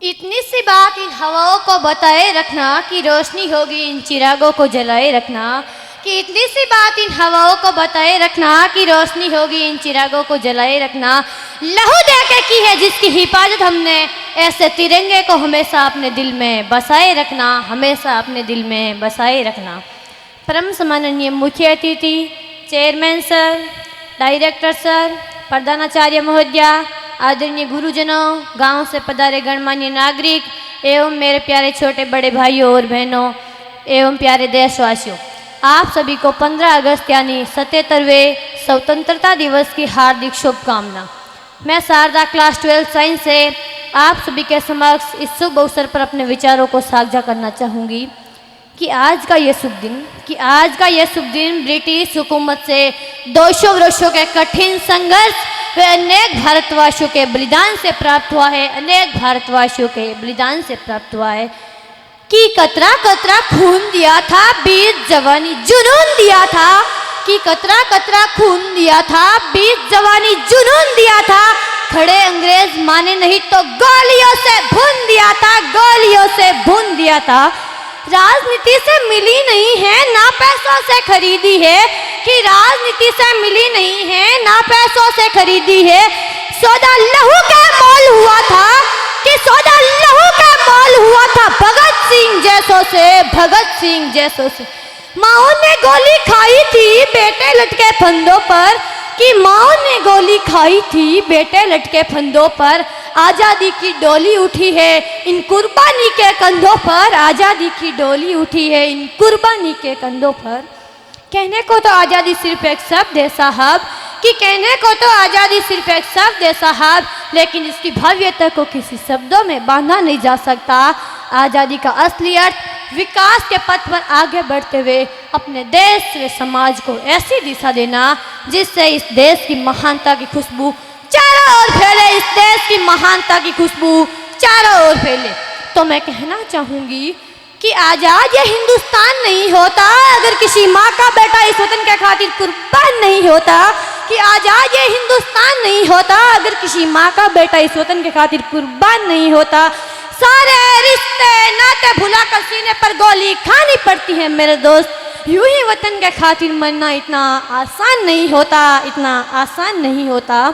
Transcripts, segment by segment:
इतनी सी बात इन हवाओं को बताए रखना कि रोशनी होगी इन चिरागों को जलाए रखना। कि इतनी सी बात इन हवाओं को बताए रखना कि रोशनी होगी इन चिरागों को जलाए रखना। लहू दे के की है जिसकी हिफाजत हमने, ऐसे तिरंगे को हमेशा अपने दिल में बसाए रखना, हमेशा अपने दिल में बसाए रखना। परम सम्माननीय मुख्य अतिथि, चेयरमैन सर, डायरेक्टर सर, प्रधानाचार्य महोदया, आदरणीय गुरुजनों, गांव से पधारे गणमान्य नागरिक एवं मेरे प्यारे छोटे बड़े भाइयों और बहनों एवं प्यारे देशवासियों, आप सभी को 15 अगस्त यानी 77वें स्वतंत्रता दिवस की हार्दिक शुभकामना। मैं शारदा क्लास 12 साइंस से आप सभी के समक्ष इस शुभ अवसर पर अपने विचारों को साझा करना चाहूँगी कि आज का यह शुभ दिन ब्रिटिश हुकूमत से 200 वर्षों के कठिन संघर्ष व अनेक भारतवासियों के बलिदान से प्राप्त हुआ है, अनेक भारतवासियों के बलिदान से प्राप्त हुआ है। कि कतरा कतरा खून दिया था, बीस जवानी जुनून दिया था, कि कतरा कतरा खून दिया था, बीस जवानी जुनून दिया था। खड़े अंग्रेज माने नहीं तो गोलियों से भून दिया था, गोलियों से भून दिया था। राजनीति से मिली नहीं है ना पैसों से खरीदी है, कि राजनीति से मिली नहीं है ना पैसों से खरीदी है। सौदा लहू का मोल हुआ था, कि सौदा लहू का मोल हुआ था भगत सिंह जैसों से, भगत सिंह जैसों से। माओ ने गोली खाई थी बेटे लटके फंदों पर, कि माओ ने गोली खाई थी बेटे लटके फंदों पर। आज़ादी की डोली उठी है इन कुर्बानी के कंधों पर, आज़ादी की डोली उठी है इन कुर्बानी के कंधों पर। कहने को तो आज़ादी सिर्फ एक शब्द है साहब, कि कहने को तो आज़ादी सिर्फ एक शब्द है साहब, लेकिन इसकी भव्यता को किसी शब्दों में बांधा नहीं जा सकता। आज़ादी का असली अर्थ विकास के पथ पर आगे बढ़ते हुए अपने देश व समाज को ऐसी दिशा देना जिससे इस देश की महानता की खुशबू चारों ओर फैले, इस देश की महानता की खुशबू चारों ओर फैले। तो मैं कहना चाहूँगी कि आज़ाद ये हिंदुस्तान नहीं होता अगर किसी माँ का बेटा इस वतन के खातिर कुर्बान नहीं होता, कि आज़ाद ये हिंदुस्तान नहीं होता अगर किसी माँ का बेटा इस वतन के खातिर कुर्बान नहीं होता। सारे रिश्ते नाते भुलाकर सीने पर गोली खानी पड़ती है मेरे दोस्त। यूं ही वतन के खातिर मरना इतना आसान नहीं होता, इतना आसान नहीं होता।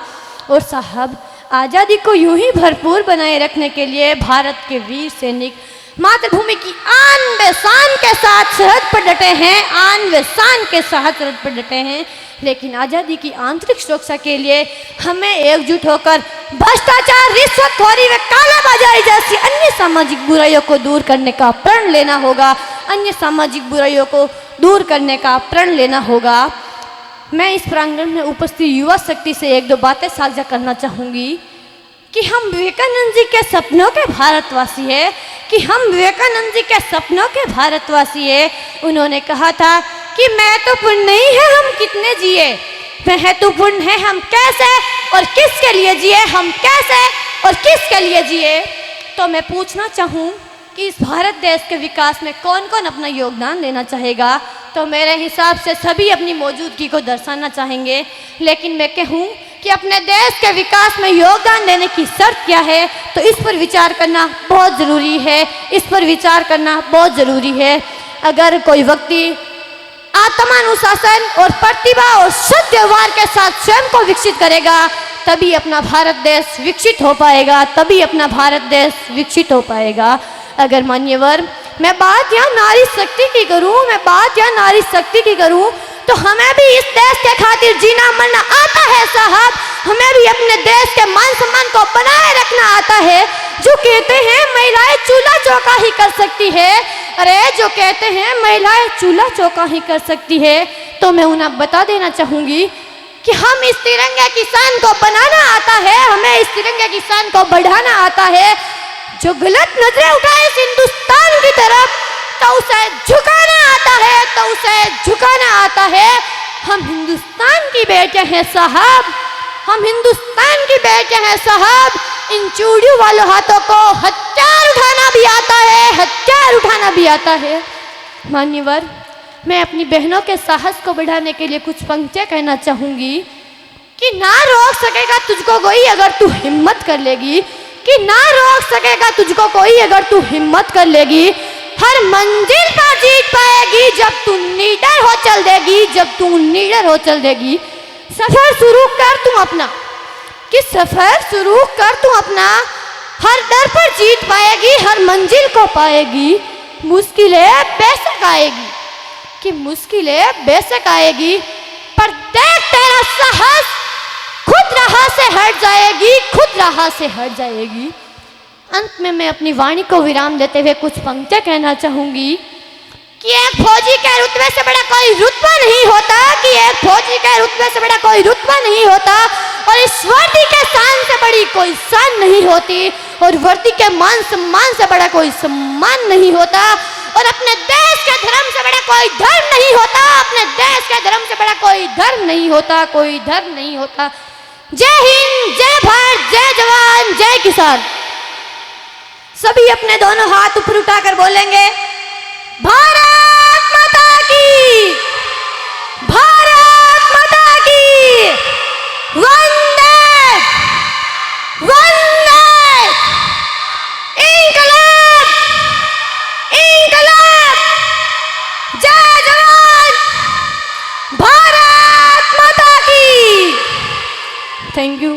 और साहब, आज़ादी को यूं ही भरपूर बनाए रखने के लिए भारत के वीर सैनिक मातृभूमि की आन व शान के साथ सरहद पर डटे हैं, आन व शान के साथ सरहद पर डटे हैं। लेकिन आज़ादी की आंतरिक सुरक्षा के लिए हमें एकजुट होकर भ्रष्टाचार, रिश्वतखोरी व कालाबाजारी जैसी अन्य सामाजिक बुराइयों को दूर करने का प्रण लेना होगा, अन्य सामाजिक बुराइयों को दूर करने का प्रण लेना होगा। मैं इस प्रांगण में उपस्थित युवा शक्ति से एक दो बातें साझा करना चाहूँगी कि हम विवेकानंद जी के सपनों के भारतवासी हैं, कि हम विवेकानंद जी के सपनों के भारतवासी हैं। उन्होंने कहा था कि महत्वपूर्ण नहीं है हम कितने जिए, महत्वपूर्ण है हम कैसे और किसके लिए जिए, हम कैसे और किसके लिए जिए। तो मैं पूछना चाहूँ कि इस भारत देश के विकास में कौन कौन अपना योगदान देना चाहेगा। तो मेरे हिसाब से सभी अपनी मौजूदगी को दर्शाना चाहेंगे, लेकिन मैं कहूँ कि अपने देश के विकास में योगदान देने की शर्त क्या है, तो इस पर विचार करना बहुत ज़रूरी है, इस पर विचार करना बहुत ज़रूरी है। अगर कोई व्यक्ति आत्मानुशासन और प्रतिभा और शुद्ध व्यवहार के साथ स्वयं को विकसित करेगा तभी अपना भारत देश विकसित हो पाएगा, तभी अपना भारत देश विकसित हो पाएगा। अगर मान्यवर मैं बात यहाँ नारी शक्ति की करूँ, मैं बात यहाँ नारी शक्ति की करूँ, तो हमें भी इस देश के खातिर जीना मरना आता है साहब, हमें भी अपने देश के मान सम्मान को बनाए रखना आता है। जो कहते हैं महिलाएं चूल्हा चौका ही कर सकती है, अरे जो कहते हैं महिलाएं चूल्हा चौका ही कर सकती है, तो मैं उन्हें बता देना चाहूँगी कि हम इस तिरंगे की शान को बनाना आता है, हमें इस तिरंगे की शान को बढ़ाना आता है। जो गलत नजरें उठाए इस हिंदुस्तान की तरफ तो उसे झुकाना आता है, तो उसे झुकाना आता है। हम हिंदुस्तान की बेटे हैं साहब, हम हिंदुस्तान की बेटे हैं साहब। इन चूड़ियों वालों हाथों को हथियार उठाना भी आता है, हथियार उठाना भी आता है। मान्यवर, मैं अपनी बहनों के साहस को बढ़ाने के लिए कुछ पंक्तियाँ कहना चाहूँगी कि ना रोक सकेगा तुझको कोई अगर तू हिम्मत कर लेगी, कि ना रोक सकेगा तुझको कोई अगर तू हिम्मत कर लेगी। हर मंजिल पर जीत पाएगी जब तू निडर हो चल देगी, जब तू निडर हो चल देगी। सफर शुरू कर तू अपना, कि सफर शुरू कर तू अपना, हर दर पर जीत पाएगी, हर मंजिल को पाएगी। मुश्किलें बेशक आएगी, कि मुश्किलें बेशक आएगी, पर देख तेरा साहस खुद राह से हट जाएगी, खुद राह से हट जाएगी। अंत में मैं अपनी वाणी को विराम देते हुए कुछ पंक्तियां कहना चाहूंगी कि एक फौजी के रुतबे से बड़ा कोई रुतबा नहीं होता, कि एक फौजी के रुतबे से बड़ा कोई रुतबा नहीं होता, और इस वर्दी के शान से बड़ी कोई शान नहीं होती, और वर्दी के मान सम्मान से बड़ा कोई सम्मान नहीं होता, और अपने देश के धर्म से बड़ा कोई धर्म नहीं होता, अपने देश के धर्म से बड़ा कोई धर्म नहीं होता, कोई धर्म नहीं होता। जय हिंद, जय भारत, जय जवान, जय किसान। सभी अपने दोनों हाथ ऊपर उठाकर बोलेंगे, भारत माता की, भारत माता की, वंदे वंदे, इंकलाब इंकलाब, जय जवान, भारत माता की। Thank you.